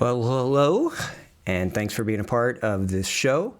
Well, hello, and thanks for being a part of this show.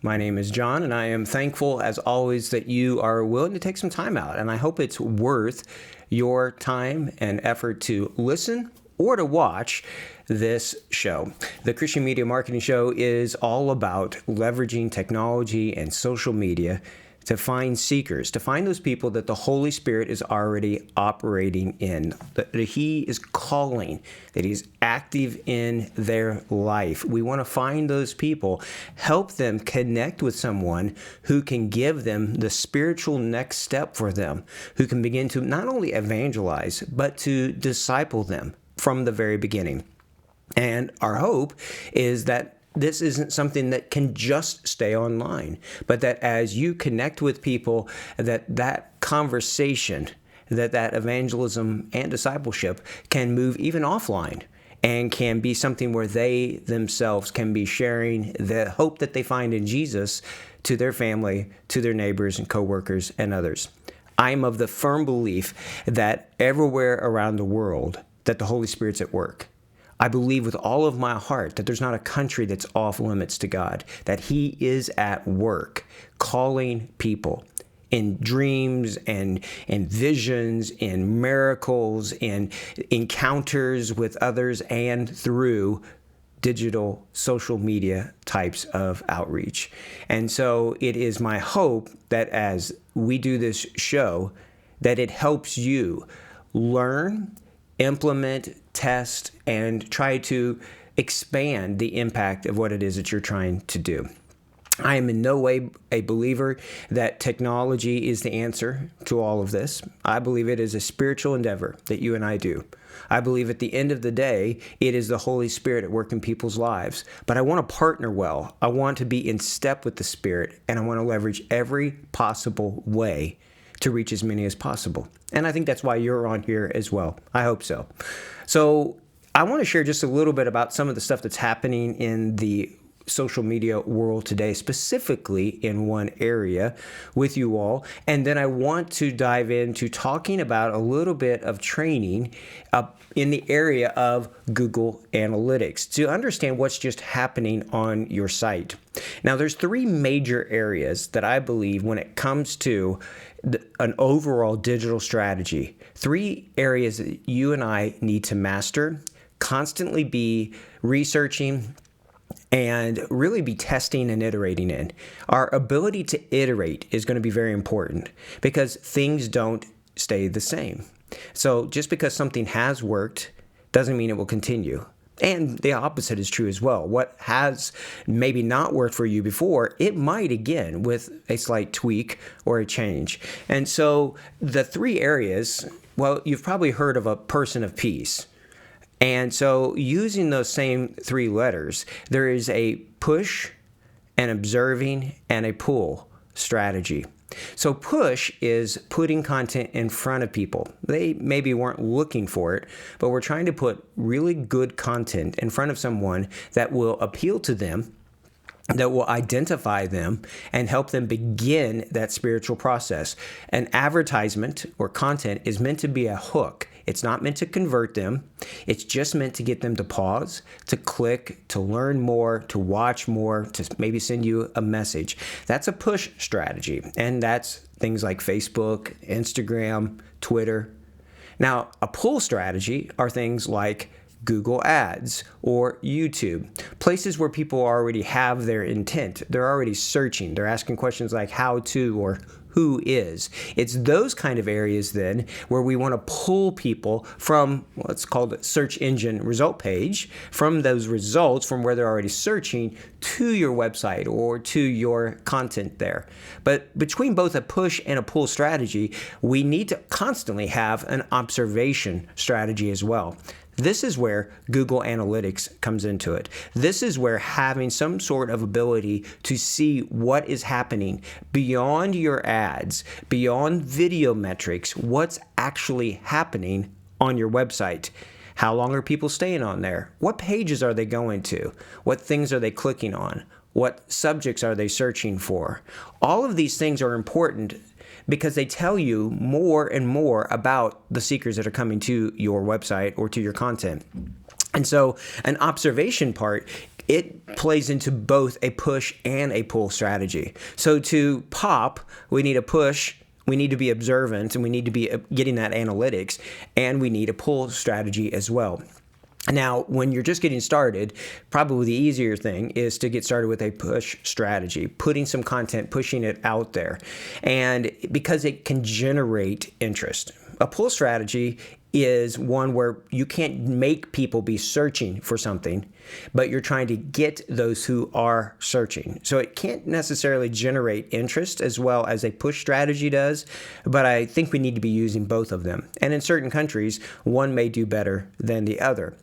My name is John, and I am thankful, as always, that you are willing to take some time out. And I hope it's worth your time and effort to listen or to watch this show. The Christian Media Marketing Show is all about leveraging technology and social media to find seekers, to find those people that the Holy Spirit is already operating in, that He is calling, that He's active in their life. We want to find those people, help them connect with someone who can give them the spiritual next step for them, who can begin to not only evangelize, but to disciple them from the very beginning. And our hope is that this isn't something that can just stay online, but that as you connect with people, that conversation, that evangelism and discipleship can move even offline and can be something where they themselves can be sharing the hope that they find in Jesus to their family, to their neighbors and coworkers and others. I'm of the firm belief that everywhere around the world that the Holy Spirit's at work. I believe with all of my heart that there's not a country that's off limits to God, that He is at work calling people in dreams and visions, in miracles, in encounters with others, and through digital social media types of outreach. And so it is my hope that as we do this show, that it helps you learn, implement, test, and try to expand the impact of what it is that you're trying to do. I am in no way a believer that technology is the answer to all of this. I believe it is a spiritual endeavor that you and I do. I believe at the end of the day, it is the Holy Spirit at work in people's lives. But I want to partner well. I want to be in step with the Spirit, and I want to leverage every possible way to reach as many as possible. And I think that's why you're on here as well. I hope so. So I want to share just a little bit about some of the stuff that's happening in the social media world today, specifically in one area with you all. And then I want to dive into talking about a little bit of training in the area of Google Analytics to understand what's just happening on your site. Now, there's three major areas that I believe when it comes to an overall digital strategy, three areas that you and I need to master, constantly be researching, and really be testing and iterating in. Our ability to iterate is going to be very important because things don't stay the same. So just because something has worked doesn't mean it will continue. And the opposite is true as well. What has maybe not worked for you before, it might again with a slight tweak or a change. And so the three areas, well, you've probably heard of a person of peace. And so using those same three letters, there is a push, an observing, and a pull strategy. So push is putting content in front of people. They maybe weren't looking for it, but we're trying to put really good content in front of someone that will appeal to them, that will identify them and help them begin that spiritual process. An advertisement or content is meant to be a hook. It's not meant to convert them. It's just meant to get them to pause, to click, to learn more, to watch more, to maybe send you a message. That's a push strategy. And that's things like Facebook, Instagram, Twitter. Now, a pull strategy are things like Google Ads or YouTube, places where people already have their intent. They're already searching. They're asking questions like how to or who is. It's those kind of areas then where we want to pull people from what's called a search engine result page, from those results from where they're already searching to your website or to your content there. But between both a push and a pull strategy, we need to constantly have an observation strategy as well. This is where Google Analytics comes into it. This is where having some sort of ability to see what is happening beyond your ads, beyond video metrics, what's actually happening on your website. How long are people staying on there? What pages are they going to? What things are they clicking on? What subjects are they searching for? All of these things are important because they tell you more and more about the seekers that are coming to your website or to your content. And so an observation part, it plays into both a push and a pull strategy. So to pop, we need a push, we need to be observant, and we need to be getting that analytics, and we need a pull strategy as well. Now, when you're just getting started, probably the easier thing is to get started with a push strategy, putting some content, pushing it out there. And because it can generate interest. A pull strategy is one where you can't make people be searching for something, but you're trying to get those who are searching. So it can't necessarily generate interest as well as a push strategy does, but I think we need to be using both of them. And in certain countries, one may do better than the other.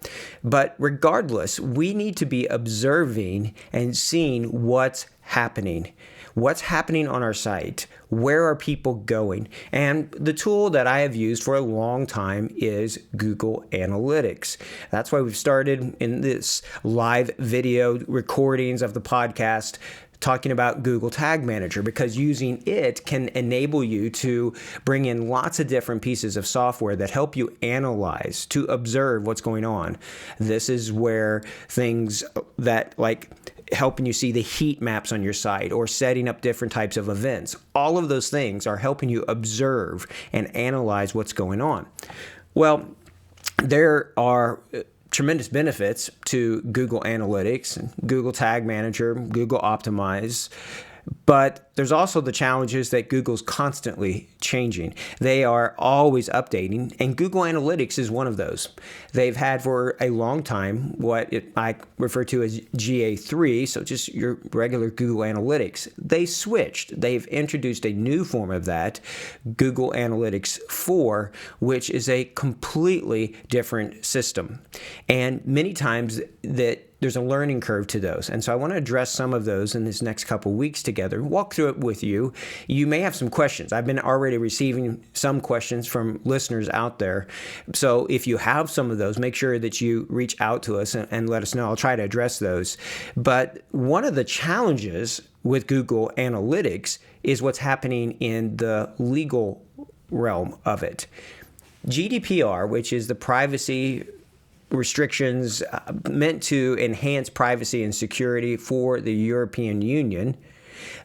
But regardless, we need to be observing and seeing what's happening. What's happening on our site? Where are people going? And the tool that I have used for a long time is Google Analytics. That's why we've started in this live video recordings of the podcast talking about Google Tag Manager, because using it can enable you to bring in lots of different pieces of software that help you analyze, to observe what's going on. This is where things that like helping you see the heat maps on your site or setting up different types of events. All of those things are helping you observe and analyze what's going on. Well, there are tremendous benefits to Google Analytics, Google Tag Manager, Google Optimize, but there's also the challenges that Google's constantly changing. They are always updating, and Google Analytics is one of those. They've had for a long time what I refer to as GA3, so just your regular Google Analytics. They switched. They've introduced a new form of that, Google Analytics 4, which is a completely different system. And many times there's a learning curve to those. And so I want to address some of those in this next couple weeks together, walk through it with you. You may have some questions. I've been already receiving some questions from listeners out there. So if you have some of those, make sure that you reach out to us and let us know. I'll try to address those. But one of the challenges with Google Analytics is what's happening in the legal realm of it. GDPR, which is the privacy restrictions meant to enhance privacy and security for the European Union,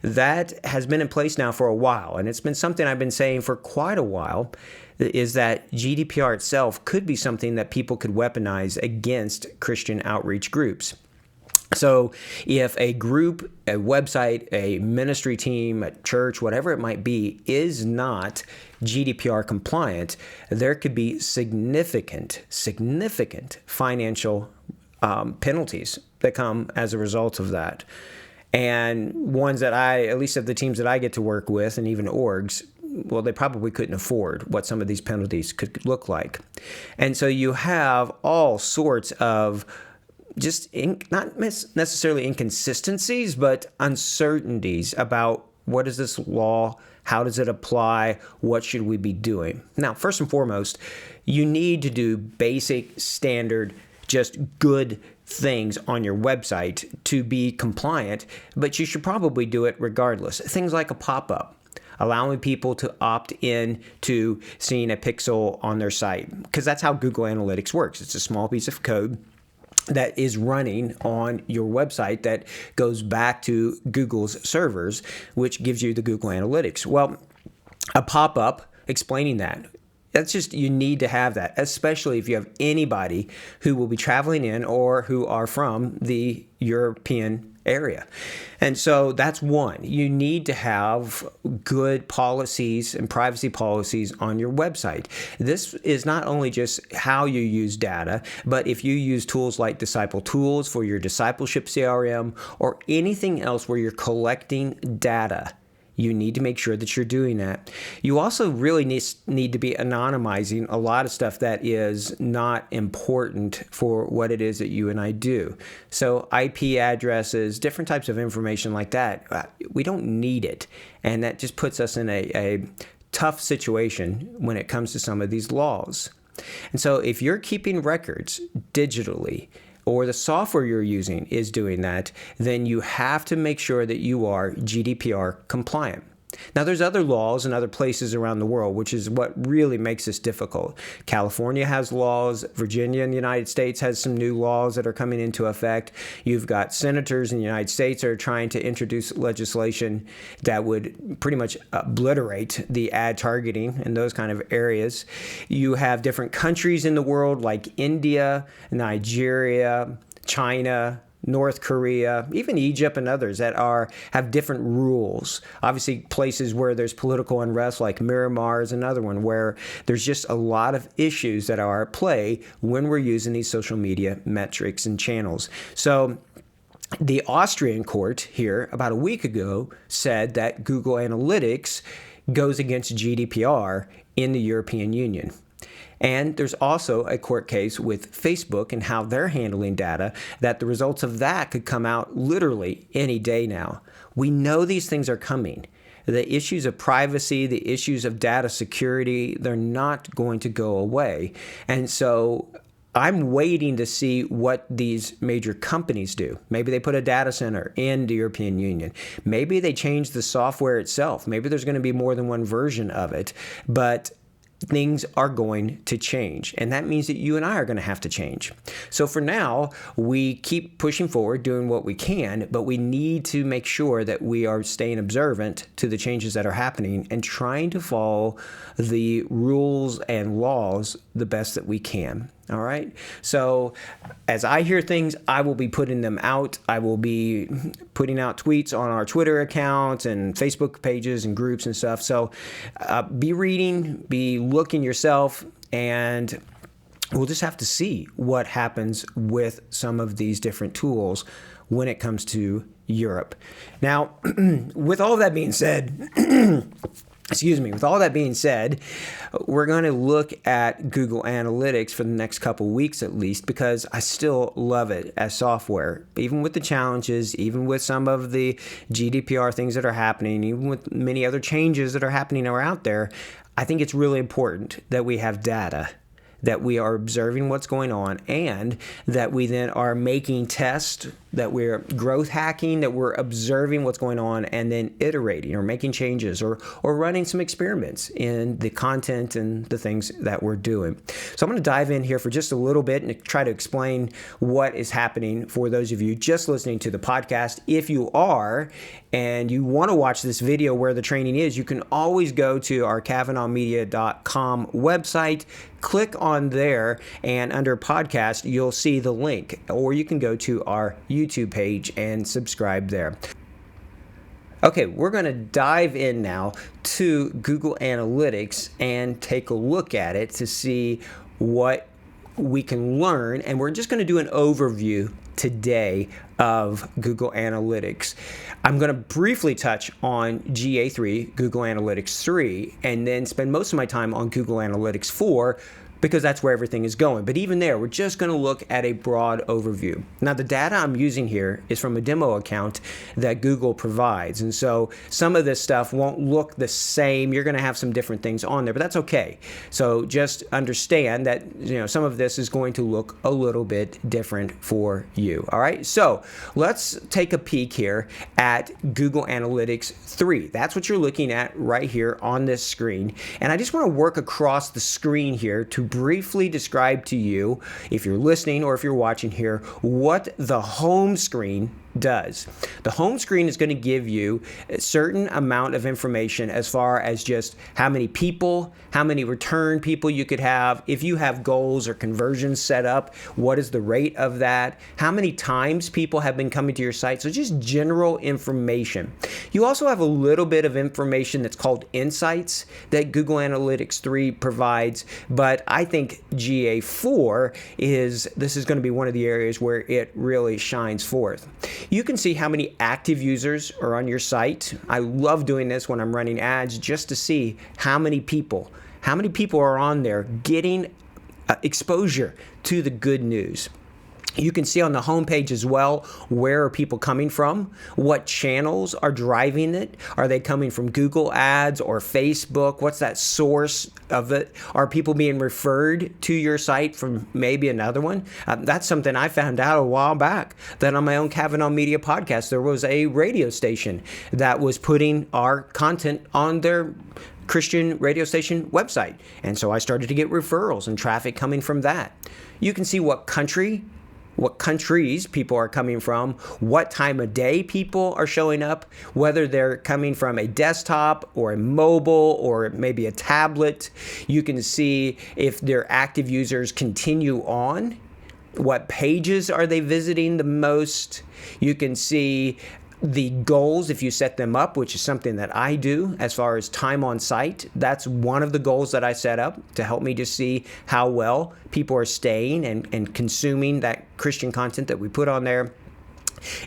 that has been in place now for a while. And it's been something I've been saying for quite a while, is that GDPR itself could be something that people could weaponize against Christian outreach groups. So if a group, a website, a ministry team, a church, whatever it might be, is not GDPR compliant, there could be significant financial penalties that come as a result of that. And ones that at least of the teams that I get to work with, and even orgs, well, they probably couldn't afford what some of these penalties could look like. And so you have all sorts of just not necessarily inconsistencies, but uncertainties about what is this law, how does it apply, what should we be doing. Now, first and foremost, you need to do basic, standard, just good things on your website to be compliant, but you should probably do it regardless. Things like a pop-up, allowing people to opt in to seeing a pixel on their site, because that's how Google Analytics works. It's a small piece of code that is running on your website that goes back to Google's servers, which gives you the Google Analytics. Well, a pop-up explaining that. That's just, you need to have that, especially if you have anybody who will be traveling in or who are from the European area. And so that's one. You need to have good policies and privacy policies on your website. This is not only just how you use data, but if you use tools like Disciple Tools for your discipleship CRM or anything else where you're collecting data, you need to make sure that you're doing that. You also really need to be anonymizing a lot of stuff that is not important for what it is that you and I do. So IP addresses, different types of information like that, we don't need it. And that just puts us in a tough situation when it comes to some of these laws. And so if you're keeping records digitally, or the software you're using is doing that, then you have to make sure that you are GDPR compliant. Now, there's other laws in other places around the world, which is what really makes this difficult. California has laws. Virginia in the United States has some new laws that are coming into effect. You've got senators in the United States that are trying to introduce legislation that would pretty much obliterate the ad targeting in those kind of areas. You have different countries in the world like India, Nigeria, China, North Korea, even Egypt and others that have different rules. Obviously, places where there's political unrest like Myanmar is another one where there's just a lot of issues that are at play when we're using these social media metrics and channels. So the Austrian court here about a week ago said that Google Analytics goes against GDPR in the European Union. And there's also a court case with Facebook and how they're handling data, that the results of that could come out literally any day now. We know these things are coming. The issues of privacy, the issues of data security, they're not going to go away. And so I'm waiting to see what these major companies do. Maybe they put a data center in the European Union. Maybe they change the software itself. Maybe there's going to be more than one version of it. But things are going to change, and that means that you and I are going to have to change. So for now, we keep pushing forward, doing what we can, but we need to make sure that we are staying observant to the changes that are happening and trying to follow the rules and laws the best that we can. All right. So as I hear things, I will be putting them out. I will be putting out tweets on our Twitter accounts and Facebook pages and groups and stuff. So be reading, be looking yourself, and we'll just have to see what happens with some of these different tools when it comes to Europe. Now, with all that being said, with all that being said, we're going to look at Google Analytics for the next couple weeks at least, because I still love it as software. Even with the challenges, even with some of the GDPR things that are happening, even with many other changes that are happening out there, I think it's really important that we have data, that we are observing what's going on, and that we then are making tests, that we're growth hacking, that we're observing what's going on and then iterating or making changes or running some experiments in the content and the things that we're doing. So I'm going to dive in here for just a little bit and try to explain what is happening for those of you just listening to the podcast. If you are and you want to watch this video where the training is, you can always go to our KavanaughMedia.com website, click on there, and under podcast, you'll see the link, or you can go to our YouTube page and subscribe there. Okay, we're going to dive in now to Google Analytics and take a look at it to see what we can learn, and we're just going to do an overview today of Google Analytics. I'm going to briefly touch on GA3, Google Analytics 3, and then spend most of my time on Google Analytics 4, because that's where everything is going. But even there, we're just going to look at a broad overview. Now, the data I'm using here is from a demo account that Google provides. And so some of this stuff won't look the same. You're going to have some different things on there, but that's okay. So just understand that, some of this is going to look a little bit different for you. All right. So let's take a peek here at Google Analytics 3. That's what you're looking at right here on this screen. And I just want to work across the screen here to briefly describe to you, if you're listening or if you're watching here, what the home screen does. The home screen is going to give you a certain amount of information as far as just how many people, how many return people you could have, if you have goals or conversions set up, what is the rate of that, how many times people have been coming to your site. So just general information. You also have a little bit of information that's called insights that Google Analytics 3 provides, but I think GA4 is going to be one of the areas where it really shines forth. You can see how many active users are on your site. I love doing this when I'm running ads just to see how many people are on there getting exposure to the good news. You can see on the homepage as well, where are people coming from? What channels are driving it? Are they coming from Google Ads or Facebook? What's that source of it? Are people being referred to your site from maybe another one? That's something I found out a while back, that on my own Kavanaugh Media podcast, there was a radio station that was putting our content on their Christian radio station website. And so I started to get referrals and traffic coming from that. You can see what countries people are coming from, what time of day people are showing up, whether they're coming from a desktop or a mobile or maybe a tablet. You can see if their active users continue on, what pages are they visiting the most. You can see the goals if you set them up, which is something that I do as far as time on site. That's one of the goals that I set up to help me to see how well people are staying and consuming that Christian content that we put on there.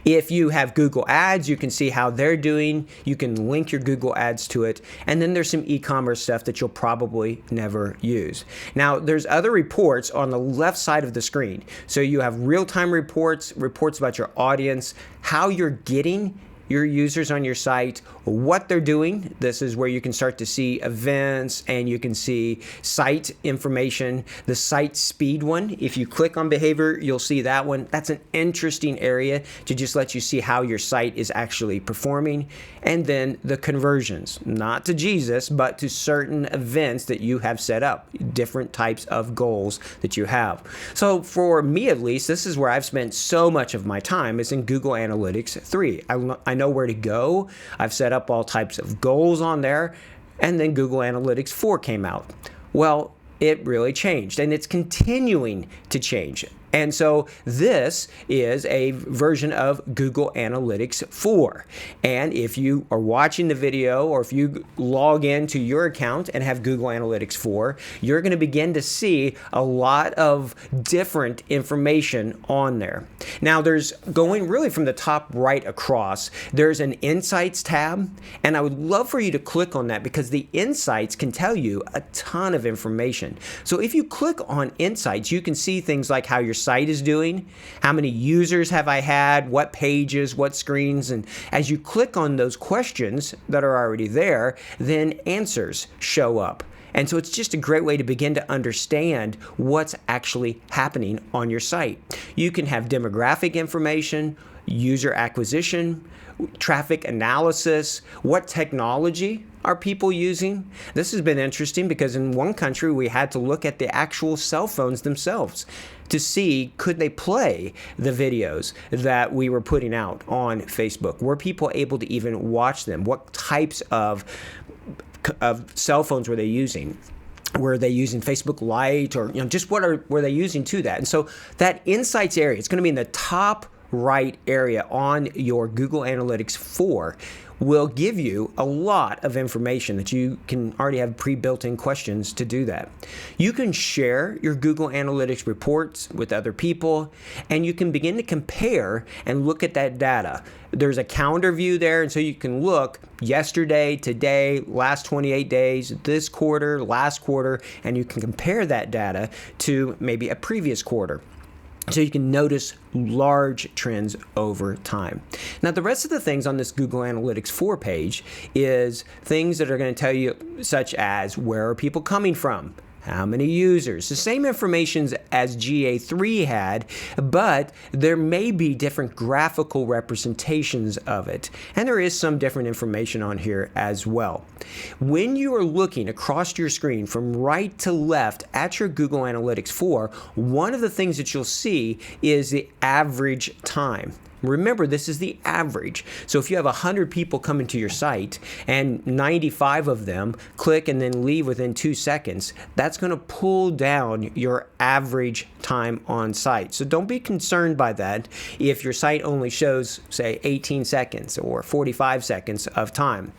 If you have Google Ads, you can see how they're doing. You can link your Google Ads to it. And then there's some e-commerce stuff that you'll probably never use. Now, there's other reports on the left side of the screen. So you have real-time reports about your audience, how you're getting your users on your site, what they're doing. This is where you can start to see events and you can see site information. The site speed one, if you click on behavior, you'll see that one. That's an interesting area to just let you see how your site is actually performing. And then the conversions, not to Jesus, but to certain events that you have set up, different types of goals that you have. So for me, at least, this is where I've spent so much of my time, is in Google Analytics 3. I know where to go. I've set up all types of goals on there. And then Google Analytics 4 came out. Well, it really changed, and it's continuing to change. And so this is a version of Google Analytics 4. And if you are watching the video, or if you log into your account and have Google Analytics 4, you're going to begin to see a lot of different information on there. Now, there's going really from the top right across, there's an Insights tab. And I would love for you to click on that, because the Insights can tell you a ton of information. So if you click on Insights, you can see things like how your site is doing, how many users have I had, what pages, what screens, and as you click on those questions that are already there, then answers show up. And so it's just a great way to begin to understand what's actually happening on your site. You can have demographic information, user acquisition, traffic analysis, what technology are people using. This has been interesting because in one country we had to look at the actual cell phones themselves to see, could they play the videos that we were putting out on Facebook? Were people able to even watch them? What types of cell phones were they using? Were they using Facebook Lite, or just were they using to that? And so that Insights area, it's going to be in the top right area on your Google Analytics 4, will give you a lot of information that you can already have pre-built-in questions to do that. You can share your Google Analytics reports with other people, and you can begin to compare and look at that data. There's a calendar view there, and so you can look yesterday, today, last 28 days, this quarter, last quarter, and you can compare that data to maybe a previous quarter. So you can notice large trends over time. Now, the rest of the things on this Google Analytics 4 page is things that are going to tell you, such as where are people coming from? How many users? The same information as GA3 had, but there may be different graphical representations of it. And there is some different information on here as well. When you are looking across your screen from right to left at your Google Analytics 4, one of the things that you'll see is the average time. Remember, this is the average. So if you have 100 people coming to your site and 95 of them click and then leave within 2 seconds, that's going to pull down your average time on site. So don't be concerned by that if your site only shows, say, 18 seconds or 45 seconds of time.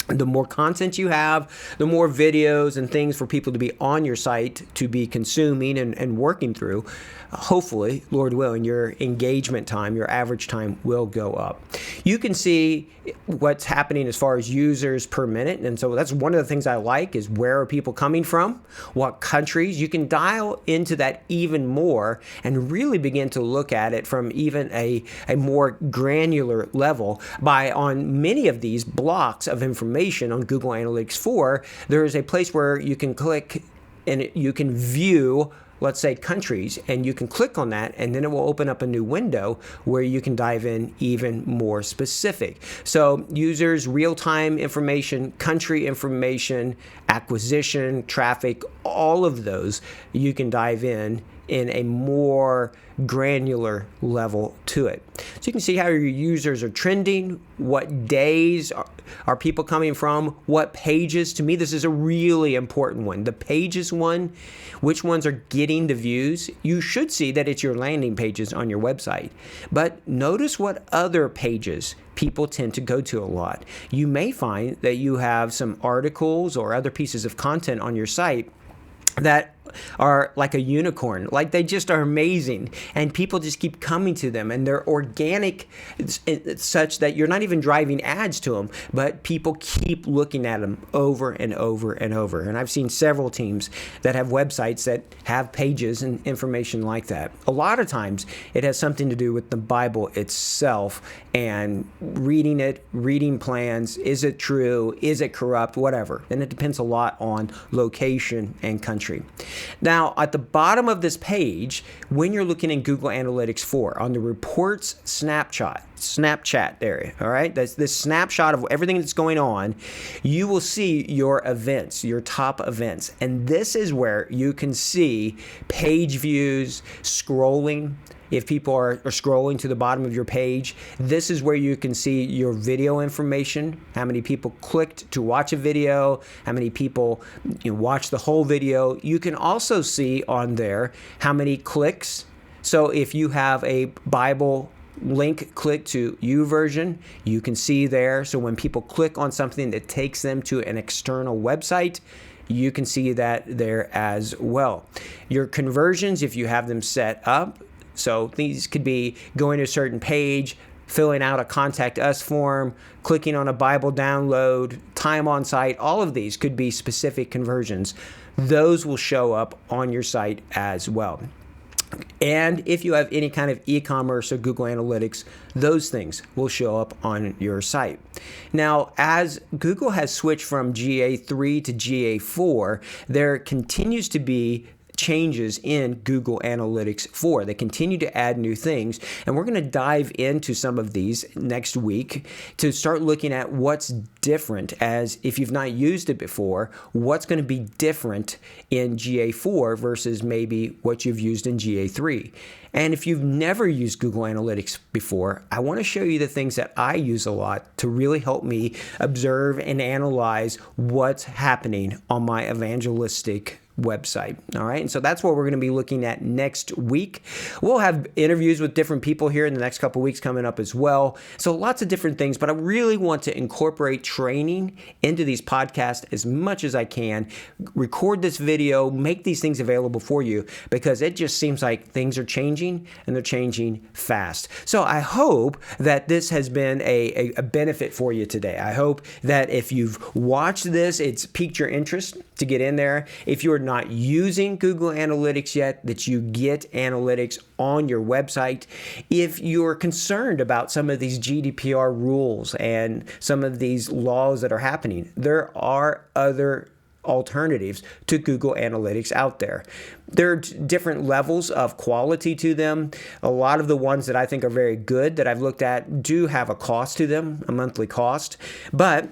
The more content you have, the more videos and things for people to be on your site to be consuming and working through. Hopefully, Lord willing, your engagement time, your average time will go up. You can see what's happening as far as users per minute. And so that's one of the things I like is where are people coming from? What countries? You can dial into that even more and really begin to look at it from even a more granular level by on many of these blocks of information on Google Analytics 4, there is a place where you can click and you can view, let's say, countries, and you can click on that, and then it will open up a new window where you can dive in even more specific. So users, real-time information, country information, acquisition, traffic, all of those, you can dive in a more granular level to it. So you can see how your users are trending, what days are people coming from, what pages. To me, this is a really important one. The pages one, which ones are getting the views. You should see that it's your landing pages on your website. But notice what other pages people tend to go to a lot. You may find that you have some articles or other pieces of content on your site that are like a unicorn, like they just are amazing, and people just keep coming to them, and they're organic such that you're not even driving ads to them, but people keep looking at them over and over and over. And I've seen several teams that have websites that have pages and information like that. A lot of times it has something to do with the Bible itself and reading it, reading plans. Is it true? Is it corrupt? Whatever. And it depends a lot on location and country. Now, at the bottom of this page, when you're looking in Google Analytics 4, on the reports Snapchat area, all right? That's this snapshot of everything that's going on. You will see your events, your top events. And this is where you can see page views, scrolling. If people are scrolling to the bottom of your page, this is where you can see your video information, how many people clicked to watch a video, how many people watched the whole video. You can also see on there how many clicks. So if you have a Bible link click to YouVersion, you can see there. So when people click on something that takes them to an external website, you can see that there as well. Your conversions, if you have them set up, so these could be going to a certain page, filling out a contact us form, clicking on a Bible download, time on site. All of these could be specific conversions. Those will show up on your site as well. And if you have any kind of e-commerce or Google Analytics, those things will show up on your site. Now, as Google has switched from GA3 to GA4, there continues to be changes in Google Analytics 4. They continue to add new things, and we're going to dive into some of these next week to start looking at what's different, as if you've not used it before, what's going to be different in GA4 versus maybe what you've used in GA3. And if you've never used Google Analytics before, I want to show you the things that I use a lot to really help me observe and analyze what's happening on my evangelistic website. All right. And so that's what we're going to be looking at next week. We'll have interviews with different people here in the next couple of weeks coming up as well. So lots of different things, but I really want to incorporate training into these podcasts as much as I can, record this video, make these things available for you, because it just seems like things are changing and they're changing fast. So I hope that this has been a benefit for you today. I hope that if you've watched this, it's piqued your interest to get in there. If you're not using Google Analytics yet, that you get analytics on your website. If you're concerned about some of these GDPR rules and some of these laws that are happening, there are other alternatives to Google Analytics out there. There are different levels of quality to them. A lot of the ones that I think are very good that I've looked at do have a cost to them, a monthly cost, but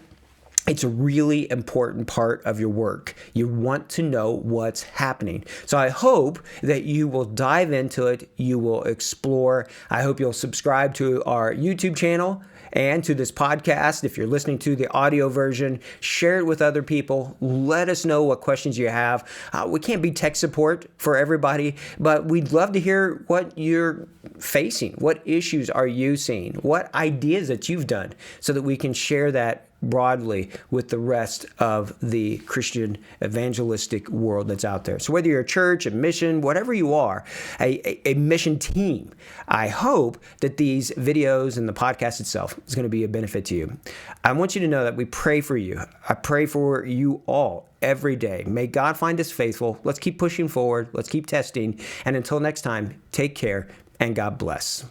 it's a really important part of your work. You want to know what's happening. So I hope that you will dive into it. You will explore. I hope you'll subscribe to our YouTube channel and to this podcast. If you're listening to the audio version, share it with other people. Let us know what questions you have. We can't be tech support for everybody, but we'd love to hear what you're facing. What issues are you seeing? What ideas that you've done so that we can share that broadly with the rest of the Christian evangelistic world that's out there. So whether you're a church, a mission, whatever you are, a mission team, I hope that these videos and the podcast itself is going to be a benefit to you. I want you to know that we pray for you. I pray for you all every day. May God find us faithful. Let's keep pushing forward. Let's keep testing. And until next time, take care and God bless.